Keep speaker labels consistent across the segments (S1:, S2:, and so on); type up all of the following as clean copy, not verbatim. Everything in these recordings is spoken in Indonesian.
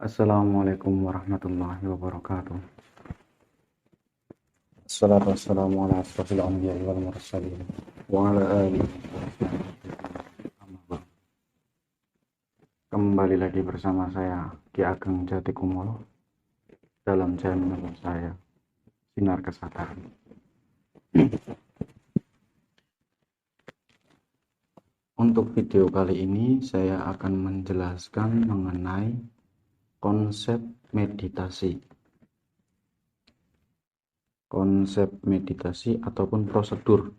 S1: Assalamualaikum warahmatullahi wabarakatuh. Assalatu wassalamu ala asrofil anbiya wal mursalin wa ala alihi wa sahbihi. Kembali lagi bersama saya Ki Ageng Jatikumolo dalam channel saya Sinar Kesadaran. Untuk video kali ini saya akan menjelaskan mengenai konsep meditasi. Konsep meditasi ataupun prosedur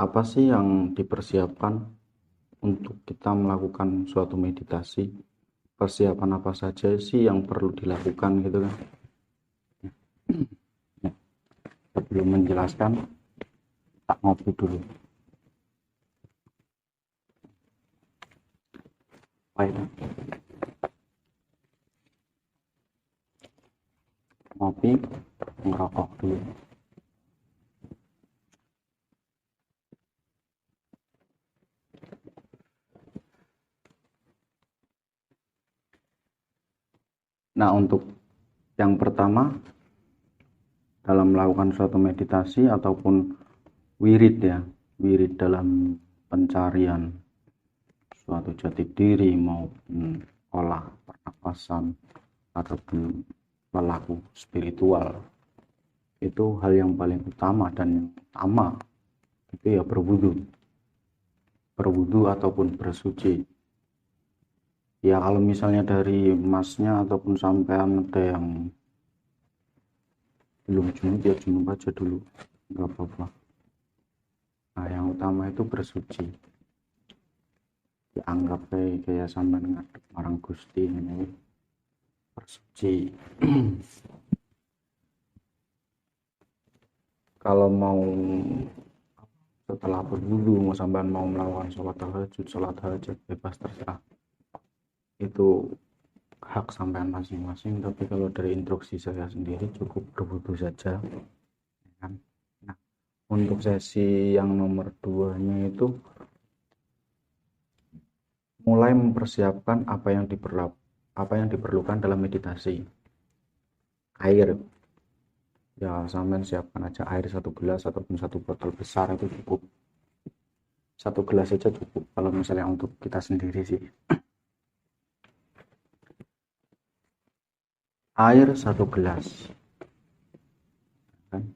S1: apa sih yang dipersiapkan untuk kita melakukan suatu meditasi, persiapan apa saja sih yang perlu dilakukan gitu kan. Sebelum menjelaskan, tak ngopi dulu. Baik, ngopi, ngerokok dulu. Nah, untuk yang pertama dalam melakukan suatu meditasi ataupun wirid ya, wirid dalam pencarian suatu jati diri maupun olah pernapasan ataupun perilaku spiritual, itu hal yang paling utama dan yang utama itu ya berwudu ataupun bersuci. Ya kalau misalnya dari masnya ataupun sampean ada yang belum junub ya junub aja dulu, nggak apa-apa. Nah yang utama itu bersuci, dianggap kayak sampean ngadep marang Gusti ini bersuci. Kalau mau setelah berwudu mau sampean mau melakukan sholat tahajud bebas terserah, itu hak sampean masing-masing, tapi kalau dari instruksi saya sendiri cukup berwudu saja kan. Nah, untuk sesi yang nomor 2-nya itu mulai mempersiapkan apa yang diperlukan dalam meditasi. Air ya, sampean siapkan aja air 1 gelas ataupun 1 botol besar, itu cukup. 1 gelas saja cukup kalau misalnya untuk kita sendiri sih. Air 1 gelas kan.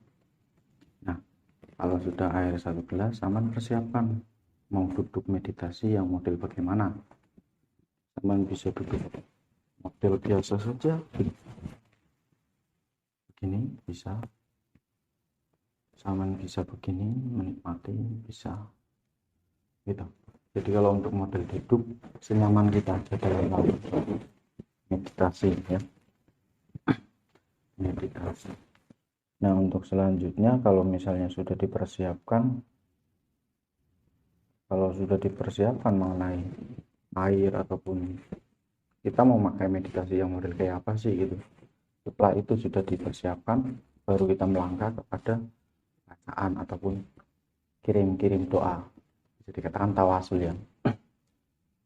S1: Nah, kalau sudah air 1 gelas, sampean persiapkan mau duduk meditasi yang model bagaimana. Sampean bisa duduk model biasa saja begini, bisa. Sampean bisa begini menikmati, bisa gitu. Jadi kalau untuk model duduk senyaman kita aja dalam melakukan meditasi ya, meditasi. Nah untuk selanjutnya kalau misalnya sudah dipersiapkan mengenai air ataupun kita mau pakai meditasi yang model kayak apa sih gitu, setelah itu sudah dipersiapkan, baru kita melangkah kepada bacaan ataupun kirim doa, bisa dikatakan tawasul ya.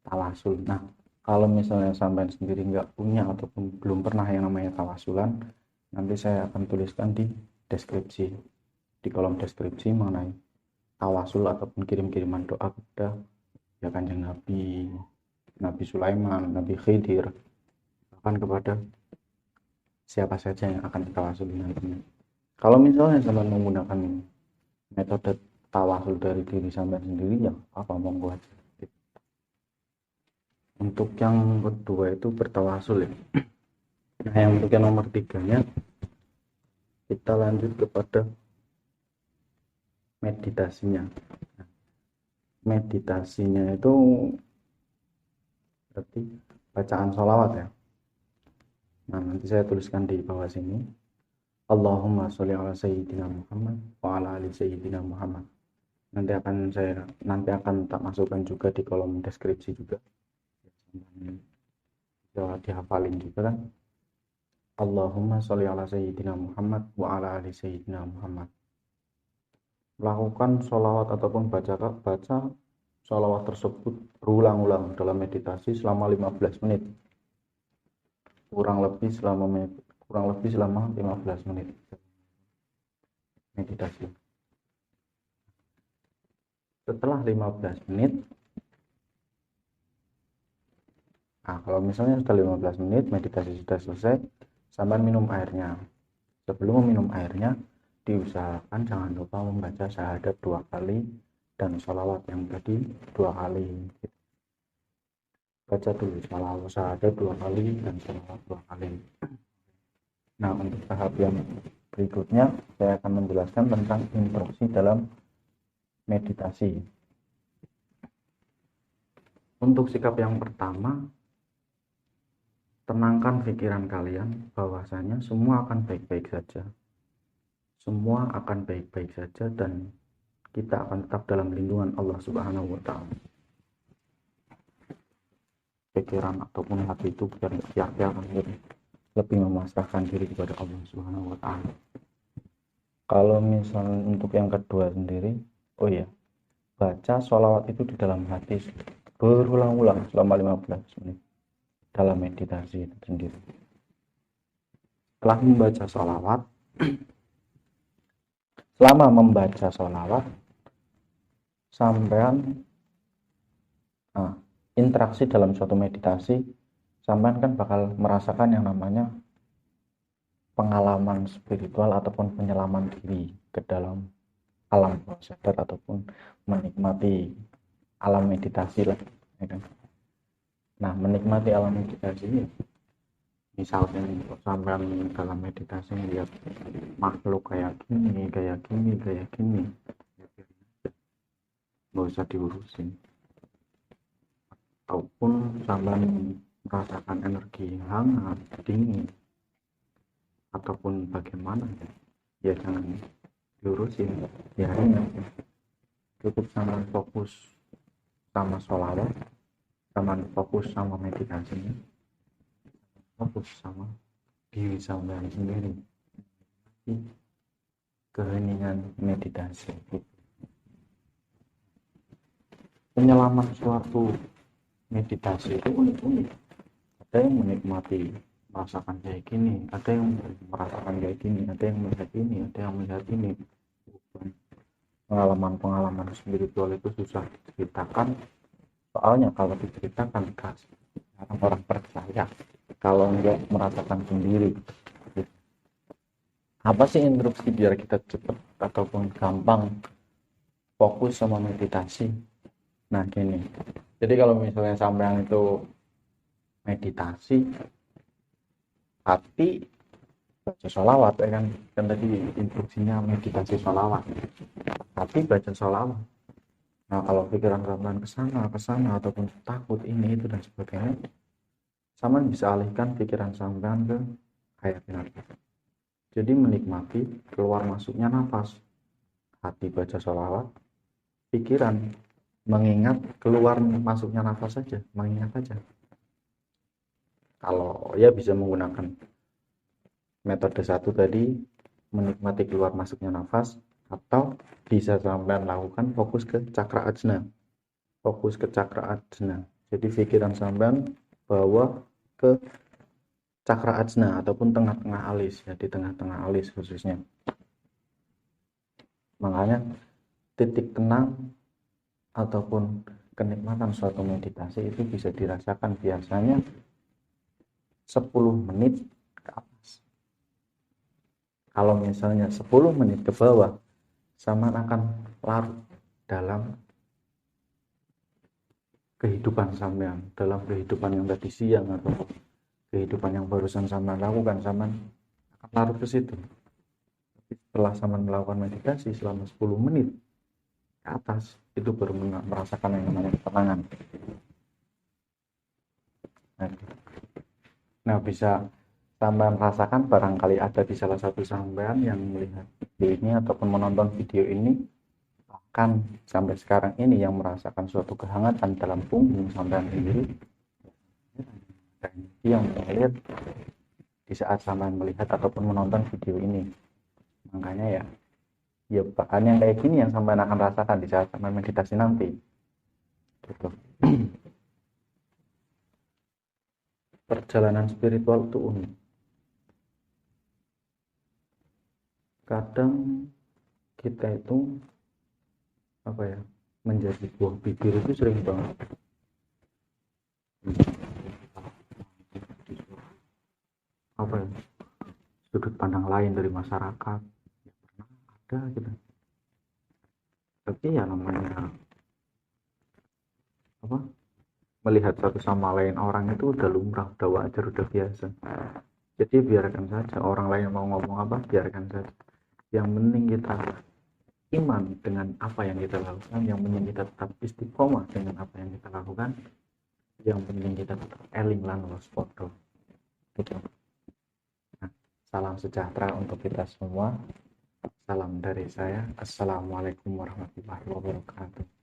S1: Tawasul. Nah kalau misalnya sampai sendiri nggak punya ataupun belum pernah yang namanya tawasulan, nanti saya akan tuliskan di deskripsi, di kolom deskripsi mengenai tawasul ataupun kirim-kiriman doa kepada ya Kanjeng Nabi Sulaiman, Nabi Khidir, bahkan kepada siapa saja yang akan ditawasuli nantinya. Kalau misalnya sampai menggunakan metode tawasul dari diri sampai sendiri, ya apa monggo aja. Untuk yang kedua itu bertawasul ya. Nah yang untuk yang nomor 3-nya kita lanjut kepada meditasinya. Meditasinya itu berarti bacaan sholawat ya. Nah nanti saya tuliskan di bawah sini, Allahumma sholli ala sayyidina Muhammad wa ala ali sayyidina Muhammad. Nanti akan tak masukkan juga di kolom deskripsi juga, bisa dihafalin juga kan. Allahumma sholli ala sayyidina Muhammad wa ala ali sayyidina Muhammad. Melakukan sholawat ataupun baca sholawat tersebut berulang-ulang dalam meditasi selama 15 menit, kurang lebih selama 15 menit meditasi. Setelah 15 menit, nah kalau misalnya sudah 15 menit meditasi sudah selesai, sampai minum airnya. Sebelum meminum airnya, diusahakan jangan lupa membaca syahadat 2 kali dan sholawat yang tadi 2 kali. Baca dulu syahadat 2 kali dan sholawat 2 kali. Nah, untuk tahap yang berikutnya saya akan menjelaskan tentang instruksi dalam meditasi. Untuk sikap yang pertama, tenangkan pikiran kalian bahwasanya semua akan baik-baik saja. Semua akan baik-baik saja dan kita akan tetap dalam lindungan Allah Subhanahu wa Ta'ala. Pikiran ataupun hati itu biar sia-sia, lebih memasrahkan diri kepada Allah Subhanahu wa Ta'ala. Kalau misalnya untuk yang kedua sendiri, oh ya, baca sholawat itu di dalam hati berulang-ulang selama 15 menit dalam meditasi itu sendiri. Setelah membaca sholawat, selama membaca sholawat, sampean interaksi dalam suatu meditasi, sampean kan bakal merasakan yang namanya pengalaman spiritual ataupun penyelaman diri ke dalam alam bawah sadar ataupun menikmati alam meditasi lah, ya kan? Nah, menikmati alam meditasi, misalnya sampean dalam meditasi lihat makhluk kayak gini, nggak usah diurusin. Ataupun sampean merasakan energi hangat, dingin, ataupun bagaimana, ya jangan diurusin, biarin aja. Cukup sampean fokus sama sholawat, sampean fokus sama meditasinya, fokus sama diri sampean sendiri, keheningan meditasi. Penyelaman suatu meditasi itu unik-unik. Ada yang menikmati merasakan kayak gini, ada yang merasakan kayak gini, ada yang melihat ini, ada yang melihat ini. Pengalaman-pengalaman spiritual itu susah diceritakan, soalnya kalau diceritakan orang percaya, kalau enggak merasakan sendiri. Apa sih instruksi biar kita cepat ataupun gampang fokus sama meditasi? Nah gini, jadi kalau misalnya sampean itu meditasi, hati baca sholawat, ya kan tadi instruksinya meditasi sholawat, hati baca sholawat. Nah kalau pikiran sampean kesana ataupun takut ini itu dan sebagainya, sampean bisa alihkan pikiran sampean ke hayat. Jadi menikmati keluar masuknya nafas, hati baca sholawat, pikiran mengingat keluar masuknya nafas saja, mengingat saja. Kalau ya bisa menggunakan metode satu tadi, menikmati keluar masuknya nafas, atau bisa sampai lakukan fokus ke cakra ajna. Fokus ke cakra ajna. Jadi pikiran sampean bawa ke cakra ajna ataupun tengah-tengah alis, ya di tengah-tengah alis khususnya. Makanya titik tenang ataupun kenikmatan suatu meditasi itu bisa dirasakan biasanya 10 menit ke atas. Kalau misalnya 10 menit ke bawah, sama akan larut dalam kehidupan sampean, dalam kehidupan yang tadi siang atau kehidupan yang barusan sampean lakukan, sampean akan larut ke situ. Setelah sampean melakukan meditasi selama 10 menit ke atas, itu baru merasakan yang namanya ketenangan. Nah, bisa sampean rasakan barangkali ada di salah satu sampean yang melihat video ini ataupun menonton video ini, bahkan sampai sekarang ini yang merasakan suatu kehangatan dalam punggung sampean sendiri, dan yang mengalir di saat sampean melihat ataupun menonton video ini. Makanya ya bahkan yang kayak gini yang sampean akan rasakan di saat sampean meditasi nanti. gitu. Perjalanan spiritual itu unik. Kadang kita itu apa ya, menjadi buah bibir itu sering banget apa ya, sudut pandang lain dari masyarakat ya, pernah ada gitu. Tapi ya namanya apa, melihat satu sama lain orang itu udah lumrah, udah wajar, udah biasa. Jadi biarkan saja orang lain mau ngomong apa, biarkan saja. Yang penting kita iman dengan apa yang kita lakukan, yang penting kita tetap istiqomah dengan apa yang kita lakukan, yang penting kita tetap eling lan waspada gitu. Nah, salam sejahtera untuk kita semua. Salam dari saya. Assalamualaikum warahmatullahi wabarakatuh.